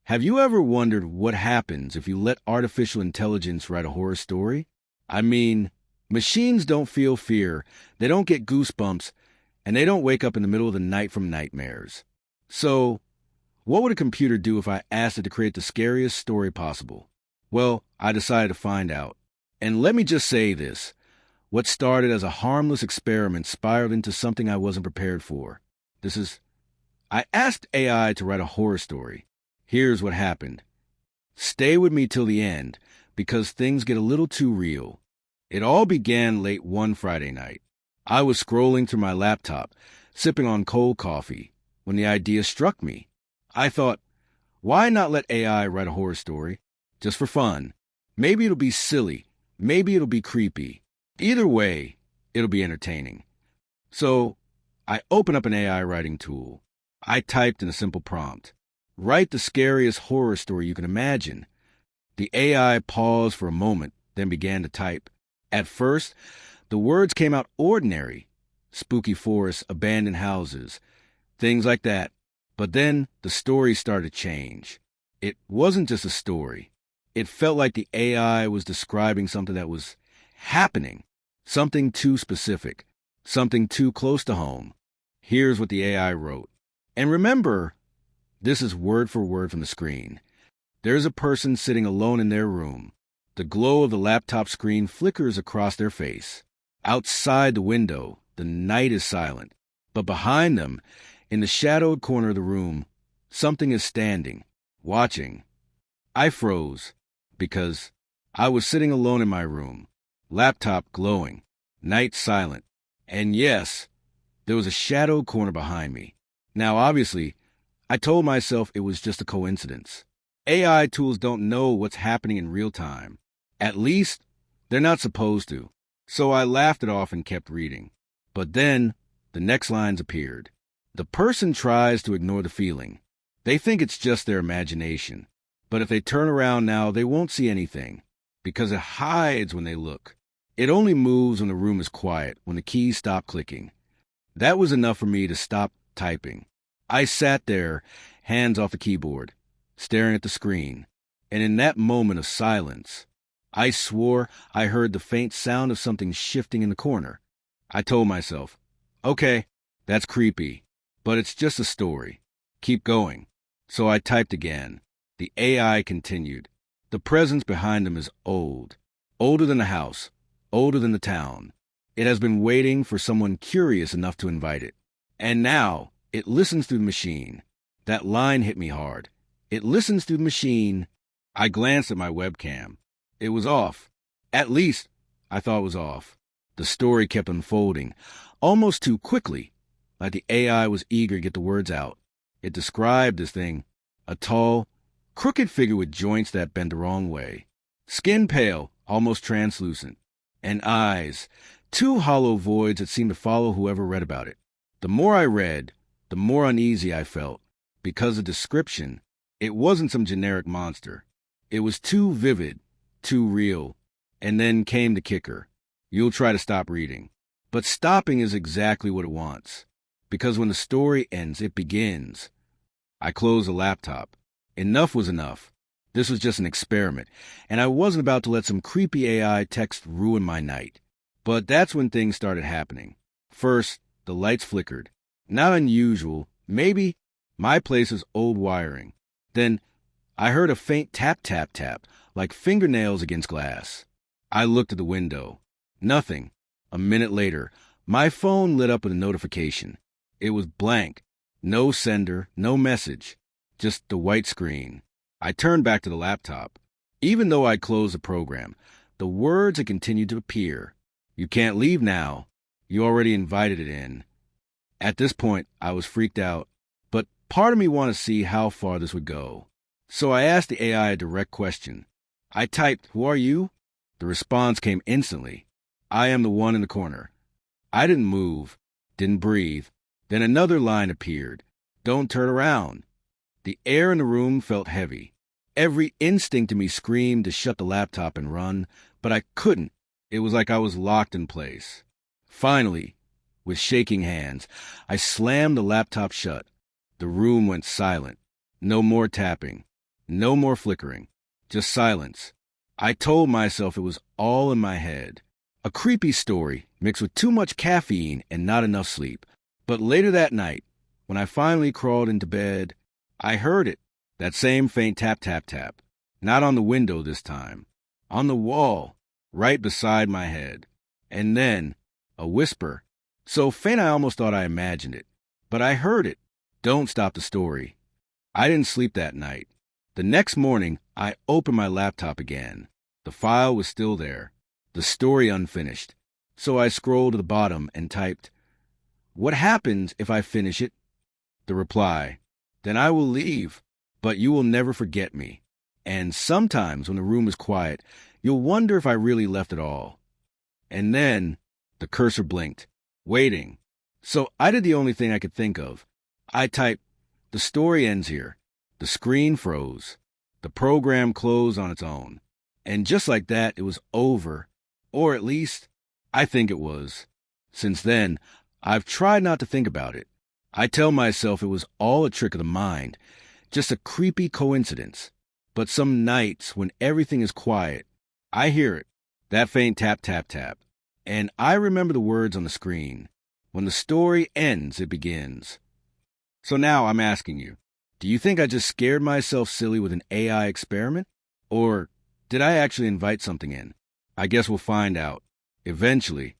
Have you ever wondered what happens if you let artificial intelligence write a horror story? I mean, machines don't feel fear, they don't get goosebumps, and they don't wake up in the middle of the night from nightmares. So, what would a computer do if I asked it to create the scariest story possible? Well, I decided to find out. And let me just say this. What started as a harmless experiment spiraled into something I wasn't prepared for. I asked AI to write a horror story. Here's what happened. Stay with me till the end, because things get a little too real. It all began late one Friday night. I was scrolling through my laptop, sipping on cold coffee, when the idea struck me. I thought, why not let AI write a horror story? Just for fun. Maybe it'll be silly. Maybe it'll be creepy. Either way, it'll be entertaining. So, I opened up an AI writing tool. I typed in a simple prompt. Write the scariest horror story you can imagine. The AI paused for a moment, then began to type. At first, the words came out ordinary. Spooky forests, abandoned houses, things like that. But then the story started to change. It wasn't just a story. It felt like the AI was describing something that was happening. Something too specific. Something too close to home. Here's what the AI wrote. And remember, this is word for word from the screen. There's a person sitting alone in their room. The glow of the laptop screen flickers across their face. Outside the window, the night is silent. But behind them, in the shadowed corner of the room, something is standing, watching. I froze, because I was sitting alone in my room, laptop glowing, night silent, and yes, there was a shadowed corner behind me. Now, obviously, I told myself it was just a coincidence. AI tools don't know what's happening in real time. At least, they're not supposed to. So I laughed it off and kept reading. But then, the next lines appeared. The person tries to ignore the feeling. They think it's just their imagination. But if they turn around now, they won't see anything, because it hides when they look. It only moves when the room is quiet, when the keys stop clicking. That was enough for me to stop typing. I sat there, hands off the keyboard, staring at the screen. And in that moment of silence, I swore I heard the faint sound of something shifting in the corner. I told myself, okay, that's creepy, but it's just a story. Keep going. So I typed again. The AI continued. The presence behind them is old. Older than the house. Older than the town. It has been waiting for someone curious enough to invite it. And now, it listens through the machine. That line hit me hard. It listens through the machine. I glanced at my webcam. It was off. At least, I thought it was off. The story kept unfolding, almost too quickly, like the AI was eager to get the words out. It described this thing, a tall, crooked figure with joints that bent the wrong way. Skin pale, almost translucent. And eyes, two hollow voids that seemed to follow whoever read about it. The more I read, the more uneasy I felt. Because the description, it wasn't some generic monster. It was too vivid, too real. And then came the kicker. You'll try to stop reading. But stopping is exactly what it wants. Because when the story ends, it begins. I closed the laptop. Enough was enough. This was just an experiment, and I wasn't about to let some creepy AI text ruin my night. But that's when things started happening. First, the lights flickered. Not unusual. Maybe my place is old wiring. Then I heard a faint tap, tap, tap, like fingernails against glass. I looked at the window. Nothing. A minute later, my phone lit up with a notification. It was blank. No sender, no message. Just the white screen. I turned back to the laptop. Even though I closed the program, the words had continued to appear. You can't leave now. You already invited it in. At this point, I was freaked out, but part of me wanted to see how far this would go. So I asked the AI a direct question. I typed, "Who are you?" The response came instantly. "I am the one in the corner." I didn't move, didn't breathe. Then another line appeared. "Don't turn around." The air in the room felt heavy. Every instinct in me screamed to shut the laptop and run, but I couldn't. It was like I was locked in place. Finally, with shaking hands, I slammed the laptop shut. The room went silent. No more tapping. No more flickering. Just silence. I told myself it was all in my head. A creepy story mixed with too much caffeine and not enough sleep. But later that night, when I finally crawled into bed, I heard it. That same faint tap, tap, tap. Not on the window this time. On the wall, right beside my head. And then, a whisper. So faint I almost thought I imagined it. But I heard it. Don't stop the story. I didn't sleep that night. The next morning, I opened my laptop again. The file was still there. The story unfinished. So I scrolled to the bottom and typed, "What happens if I finish it?" The reply, "Then I will leave, but you will never forget me. And sometimes when the room is quiet, you'll wonder if I really left at all." And then the cursor blinked, waiting. So I did the only thing I could think of. I typed, "The story ends here." The screen froze. The program closed on its own. And just like that, it was over. Or at least, I think it was. Since then, I've tried not to think about it. I tell myself it was all a trick of the mind, just a creepy coincidence. But some nights, when everything is quiet, I hear it, that faint tap, tap, tap. And I remember the words on the screen. When the story ends, it begins. So now I'm asking you, do you think I just scared myself silly with an AI experiment? Or did I actually invite something in? I guess we'll find out. Eventually.